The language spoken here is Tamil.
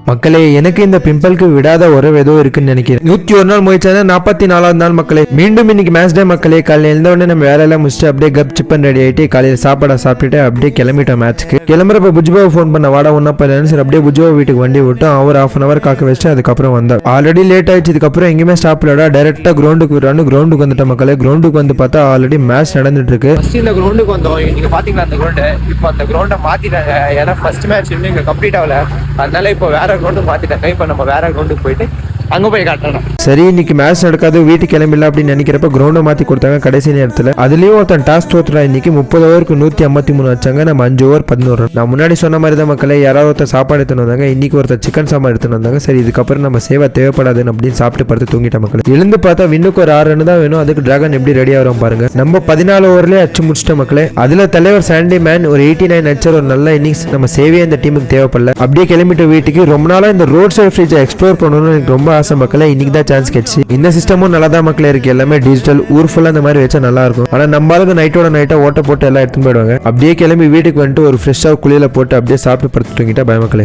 மக்களே, எனக்கு இந்த பிம்பிளுக்கு விடாத உறவு ஏதோ இருக்குன்னு நினைக்கிறேன். 101 நாள் முயற்சி 44வது நாள் மக்களே. மீண்டும் இன்னைக்கு மேட்ச் டே மக்களே. காலையில் எழுந்த உடனே நம்ம வேலையெல்லாம் முடிச்சுட்டு அப்படியே கப் சிப்பன் ரெடி ஆகிட்டு காலையில் சாப்பாடை சாப்பிட்டுட்டு அப்படியே கிளம்பிட்டோம் மேட்ச்க்கு. கிளம்புறப்ப புஜ்பாவை ஃபோன் பண்ண வாடா ஒன்னா போயிடலாம் சரி அப்படியே புஜ்பா வீட்டுக்கு வண்டி விட்டோம். அவர் ½ hour காக்க வச்சுட்டு அதுக்கப்புறம் வந்தார். ஆல்ரெடி லேட் ஆயிடுச்சு. இதுக்கப்புறம் எங்கேயுமே ஸ்டாப் இல்லடா, டைரக்டா கிரௌண்டுக்கு விடுறான்னு கிரௌண்டுக்கு வந்துட்ட மக்களே. கிரௌண்டுக்கு வந்து பார்த்தா ஆல்ரெடி மேட்ச் நடந்துட்டு இருக்கு. இந்த கிரௌண்டுக்கு வந்தோம். நீங்க பாத்தீங்களா அந்த கிரௌண்ட் இப்போ அந்த கிரௌண்டை மாத்திட்டாங்க. ஏன்னா ஃபர்ஸ்ட் மேட்ச் இன்னும் இங்க கம்ப்ளீட் ஆகல, அதனால இப்போ வேற கிரௌண்டு மாத்திட்டாங்க. இப்போ நம்ம வேற கிரௌண்டுக்கு போயிட்டு அங்க போய் காட்டணும். சரி, இன்னைக்கு மேட்ச் நடக்காது, வீட்டுக்கு கிளம்பிடலாம் அப்படின்னு நினைக்கிறப்ப கிரௌண்டை மாத்தி கொடுத்தாங்க கடைசி நேரத்தில். அதுலயும் ஒருத்தன் டாஸ் தோத்துறா. இன்னைக்கு 30 ஓவருக்கு 153 வச்சாங்க. நம்ம 5 ஓவர் 11 நான் முன்னாடி சொன்ன மாதிரி தான் மக்களே. யாராவது ஒருத்தர் சாப்பாடு எடுத்துன்னு வந்தாங்க. இன்னைக்கு ஒருத்தர் சிக்கன் சாம்பார் எடுத்துன்னு வந்தாங்க. சரி, இதுக்கப்புறம் நம்ம சேவை தேவைப்படாதுன்னு அப்படின்னு சாப்பிட்டு படுத்து தூங்கிட்ட மக்களே. எழுந்து பார்த்தா விண்ணுக்கு ஒரு 6 ரன் தான் வேணும். அதுக்கு டிராகன் எப்படி ரெடி ஆகிறோம் பாருங்க. நம்ம 14 ஓவர்லேயே அச்சு முடிச்சிட்ட மக்களே. அதுல தலைவர் சாண்டி மேன் ஒரு 89 அடிச்சர் ஒரு நல்ல இன்னிங்ஸ். நம்ம சேவே இந்த டீமுக்கு தேவைப்படல. அப்படியே கிளம்பிட்ட வீட்டுக்கு. ரொம்ப நாளா இந்த ரோட் சைட் ஃப்ரிட்ஜை எக்ஸ்ப்ளோர் பண்ணணும்னு எனக்கு ரொம்ப ஆசை மக்களே. இன்னைக்கு தான் சான்ஸ் கிடைச்சு. இந்த சிஸ்டமும் நல்லா தான் மக்களே இருக்கு. எல்லாமே டிஜிட்டல். ஊர் ஃபுல்லா இந்த மாதிரி வச்சா நல்லா இருக்கும். ஆனா நம்ம ஆளுக்கு நைட்டோட நைட்டா ஓட்ட போட்டு எல்லாம் எடுத்துன்னு போயிடுவாங்க. அப்படியே கிளம்பி வீட்டுக்கு வந்துட்டு ஒரு ஃப்ரெஷ்ஷா குளியல போட்டு அப்படியே சாப்பிட்டு படுத்து தூங்கிட்டா பய மக்களே.